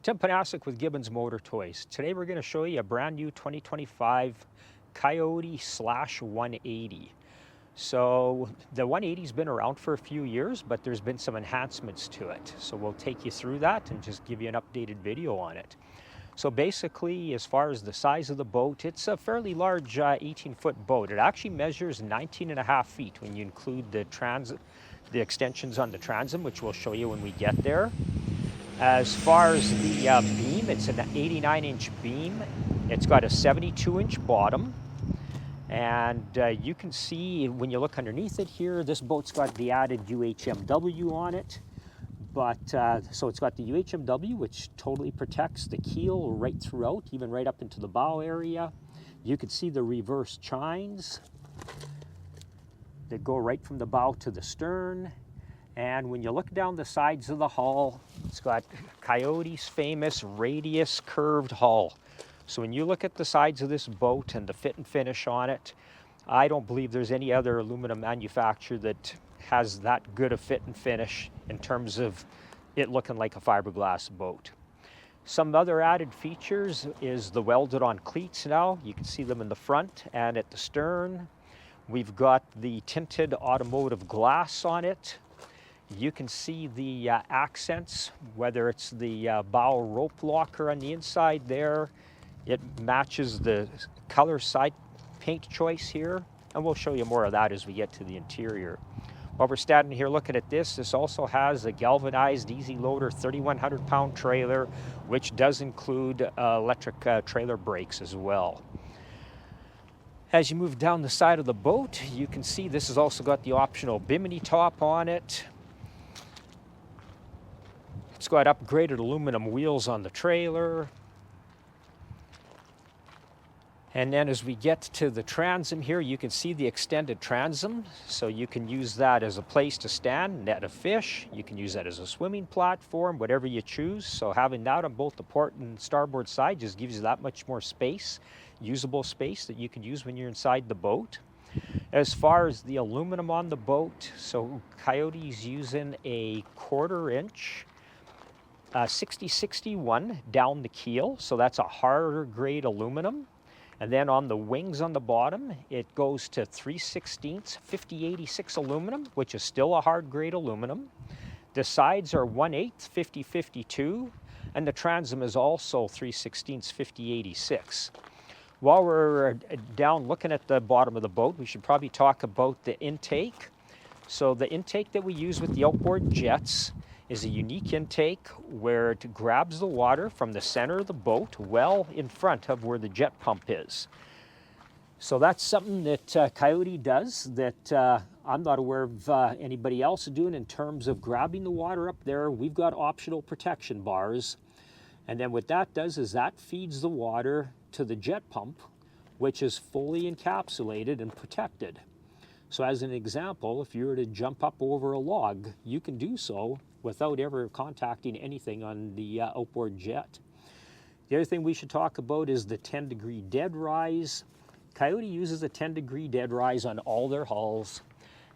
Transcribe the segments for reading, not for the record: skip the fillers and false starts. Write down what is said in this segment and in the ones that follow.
Tim Panasic with Gibbons Motor Toys. Today we're going to show you a brand new 2025 Coyote / 180. So the 180's been around for a few years, but there's been some enhancements to it. So we'll take you through that and just give you an updated video on it. So basically, as far as the size of the boat, it's a fairly large 18-foot boat. It actually measures 19.5 feet when you include the extensions on the transom, which we'll show you when we get there. As far as the beam, it's an 89-inch beam. It's got a 72-inch bottom. And you can see when you look underneath it here, this boat's got the added UHMW on it. But so it's got the UHMW, which totally protects the keel right throughout, even right up into the bow area. You can see the reverse chines that go right from the bow to the stern. And when you look down the sides of the hull, it's got Coyote's famous radius curved hull. So when you look at the sides of this boat and the fit and finish on it, I don't believe there's any other aluminum manufacturer that has that good a fit and finish in terms of it looking like a fiberglass boat. Some other added features is the welded on cleats now. You can see them in the front and at the stern. We've got the tinted automotive glass on it. You can see the accents, whether it's the bow rope locker on the inside there. It matches the color side paint choice here, and we'll show you more of that as we get to the interior. While we're standing here looking at this also has a galvanized easy loader 3,100-pound trailer, which does include electric trailer brakes as well. As you move down the side of the boat, you can see this has also got the optional bimini top on it. It's got upgraded aluminum wheels on the trailer. And then as we get to the transom here, you can see the extended transom. So you can use that as a place to stand, net a fish. You can use that as a swimming platform, whatever you choose. So having that on both the port and starboard side just gives you that much more space, usable space that you can use when you're inside the boat. As far as the aluminum on the boat, so Coyote's using a 1/4 inch 6061 down the keel. So that's a harder grade aluminum. And then on the wings on the bottom, it goes to 3/16 5086 aluminum, which is still a hard grade aluminum. The sides are 1/8 5052, and the transom is also 3/16 5086. While we're down looking at the bottom of the boat, we should probably talk about the intake. So the intake that we use with the outboard jets is a unique intake where it grabs the water from the center of the boat well in front of where the jet pump is. So that's something that Coyote does that I'm not aware of anybody else doing in terms of grabbing the water up there. We've got optional protection bars. And then what that does is that feeds the water to the jet pump, which is fully encapsulated and protected. So as an example, if you were to jump up over a log, you can do so without ever contacting anything on the outboard jet. The other thing we should talk about is the 10-degree deadrise. Coyote uses a 10-degree deadrise on all their hulls.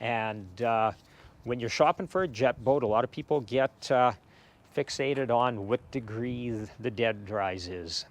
And when you're shopping for a jet boat, a lot of people get fixated on what degree the deadrise is.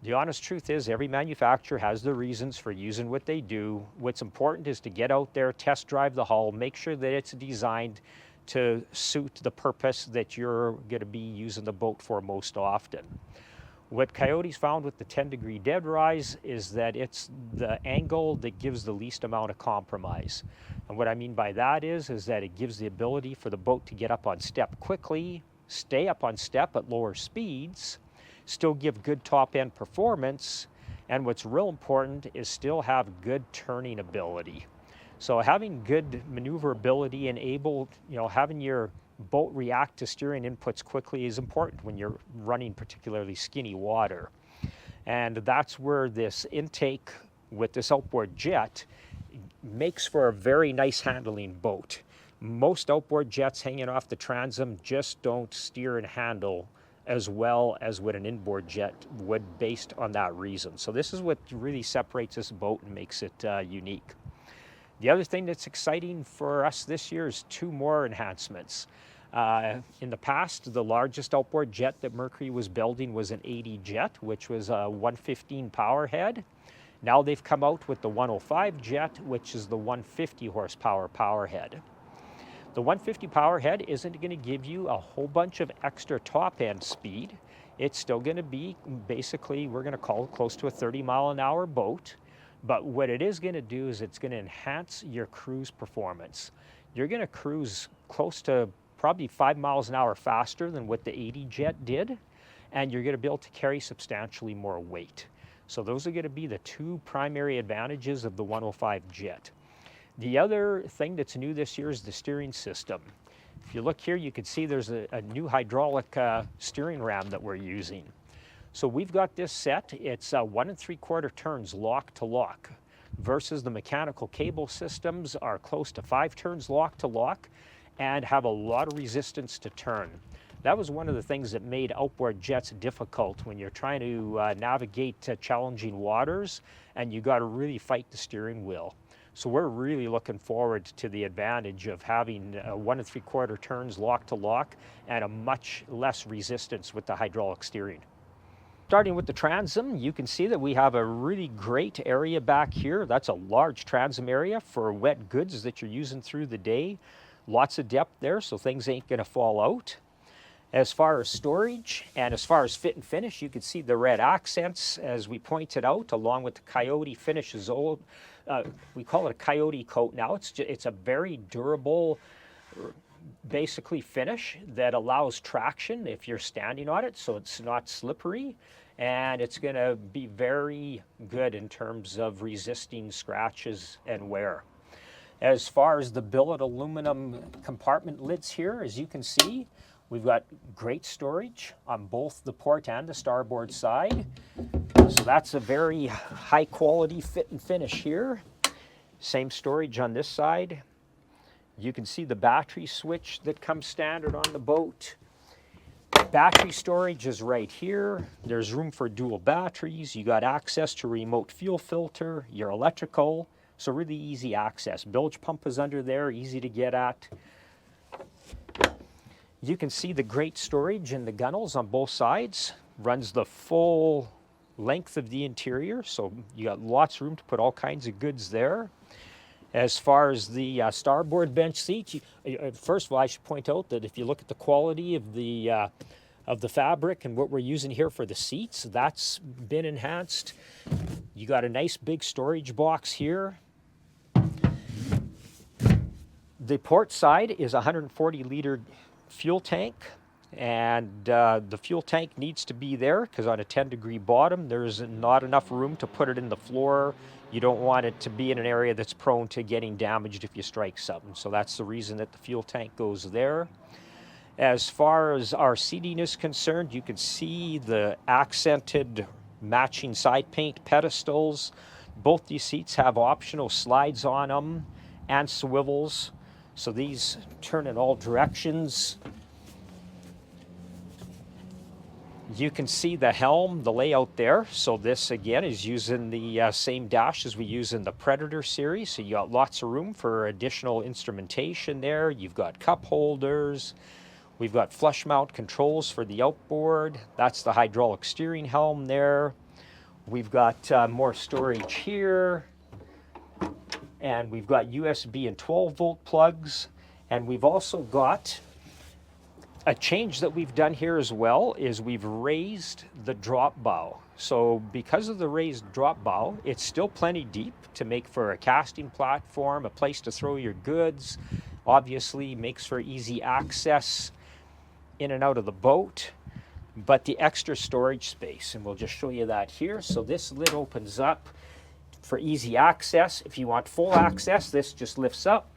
The honest truth is every manufacturer has their reasons for using what they do. What's important is to get out there, test drive the hull, make sure that it's designed to suit the purpose that you're going to be using the boat for most often. What Coyote's found with the 10-degree deadrise is that it's the angle that gives the least amount of compromise. And what I mean by that is that it gives the ability for the boat to get up on step quickly, stay up on step at lower speeds, still give good top-end performance, and what's real important is still have good turning ability. So having good maneuverability and having your boat react to steering inputs quickly is important when you're running particularly skinny water. And that's where this intake with this outboard jet makes for a very nice handling boat. Most outboard jets hanging off the transom just don't steer and handle as well as what an inboard jet would based on that reason. So this is what really separates this boat and makes it unique. The other thing that's exciting for us this year is 2 more enhancements. In the past, the largest outboard jet that Mercury was building was an 80 jet, which was a 115 power head. Now they've come out with the 105 jet, which is the 150 horsepower power head. The 150 power head isn't going to give you a whole bunch of extra top end speed. It's still going to be basically, we're going to call it close to a 30-mile-an-hour boat. But what it is going to do is it's going to enhance your cruise performance. You're going to cruise close to probably 5 miles an hour faster than what the 80 jet did, and you're going to be able to carry substantially more weight. So those are going to be the two primary advantages of the 105 jet. The other thing that's new this year is the steering system. If you look here, you can see there's a new hydraulic steering ram that we're using. So we've got this set. It's 1 3/4 turns lock to lock, versus the mechanical cable systems are close to 5 turns lock to lock and have a lot of resistance to turn. That was one of the things that made outboard jets difficult when you're trying to navigate challenging waters, and you got to really fight the steering wheel. So we're really looking forward to the advantage of having 1 3/4 turns lock to lock and a much less resistance with the hydraulic steering. Starting with the transom, you can see that we have a really great area back here. That's a large transom area for wet goods that you're using through the day. Lots of depth there, so things ain't going to fall out. As far as storage and as far as fit and finish, you can see the red accents, as we pointed out, along with the Coyote finishes. We call it a Coyote coat now. It's a very durable, basically finish that allows traction if you're standing on it, so it's not slippery, and it's going to be very good in terms of resisting scratches and wear. As far as the billet aluminum compartment lids here, as you can see, we've got great storage on both the port and the starboard side. So that's a very high quality fit and finish here. Same storage on this side. You can see the battery switch that comes standard on the boat. Battery storage is right here. There's room for dual batteries. You got access to remote fuel filter, your electrical, so really easy access. Bilge pump is under there, easy to get at. You can see the great storage in the gunnels on both sides. Runs the full length of the interior, so you got lots of room to put all kinds of goods there. As far as the starboard bench seats, first of all, I should point out that if you look at the quality of the fabric and what we're using here for the seats, that's been enhanced. You got a nice big storage box here. The port side is a 140-liter fuel tank, and the fuel tank needs to be there because on a 10-degree bottom, there's not enough room to put it in the floor. You don't want it to be in an area that's prone to getting damaged if you strike something. So that's the reason that the fuel tank goes there. As far as our seating is concerned, you can see the accented matching side paint pedestals. Both these seats have optional slides on them and swivels. So these turn in all directions. You can see the helm, the layout there. So this again is using the same dash as we use in the Predator series. So you got lots of room for additional instrumentation there. You've got cup holders. We've got flush mount controls for the outboard. That's the hydraulic steering helm there. We've got more storage here. And we've got USB and 12-volt plugs. And we've also got a change that we've done here as well is we've raised the drop bow. So because of the raised drop bow, it's still plenty deep to make for a casting platform, a place to throw your goods. Obviously makes for easy access in and out of the boat, but the extra storage space, and we'll just show you that here. So this lid opens up for easy access. If you want full access, this just lifts up,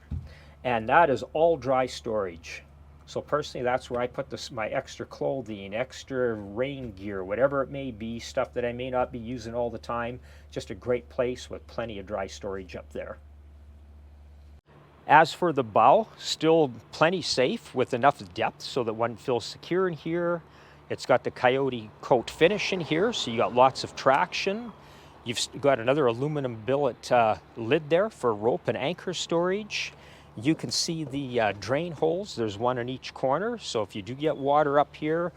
and that is all dry storage. So personally, that's where I put my extra clothing, extra rain gear, whatever it may be, stuff that I may not be using all the time. Just a great place with plenty of dry storage up there. As for the bow, still plenty safe with enough depth so that one feels secure in here. It's got the Coyote coat finish in here, so you got lots of traction. You've got another aluminum billet lid there for rope and anchor storage. You can see the drain holes. There's one in each corner. So if you do get water up here,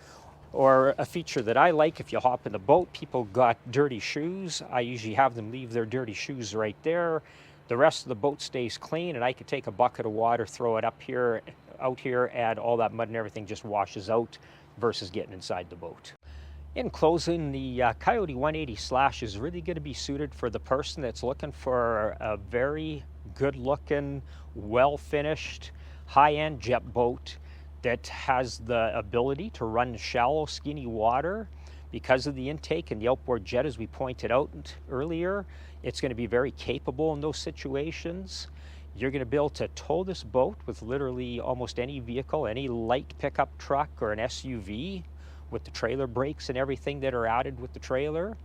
or a feature that I like, if you hop in the boat, people got dirty shoes. I usually have them leave their dirty shoes right there. The rest of the boat stays clean, and I could take a bucket of water, throw it up here, out here, and all that mud and everything just washes out versus getting inside the boat. In closing, the Coyote 180 Slash is really going to be suited for the person that's looking for a very good looking, well finished, high-end jet boat that has the ability to run shallow, skinny water. Because of the intake and the outboard jet, as we pointed out earlier, it's going to be very capable in those situations. You're going to be able to tow this boat with literally almost any vehicle, any light pickup truck or an SUV, with the trailer brakes and everything that are added with the trailer.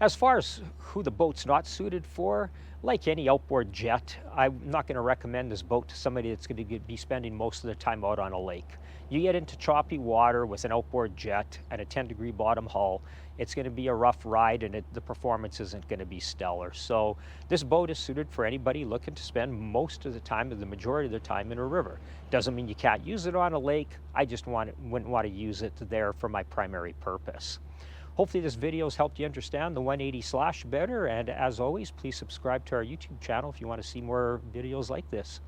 As far as who the boat's not suited for, like any outboard jet, I'm not going to recommend this boat to somebody that's going to be spending most of the time out on a lake. You get into choppy water with an outboard jet and a 10-degree bottom hull, it's going to be a rough ride, and the performance isn't going to be stellar. So this boat is suited for anybody looking to spend most of the time, or the majority of their time, in a river. Doesn't mean you can't use it on a lake. I just wouldn't want to use it there for my primary purpose. Hopefully this video has helped you understand the 180 Slash better, and as always, please subscribe to our YouTube channel if you want to see more videos like this.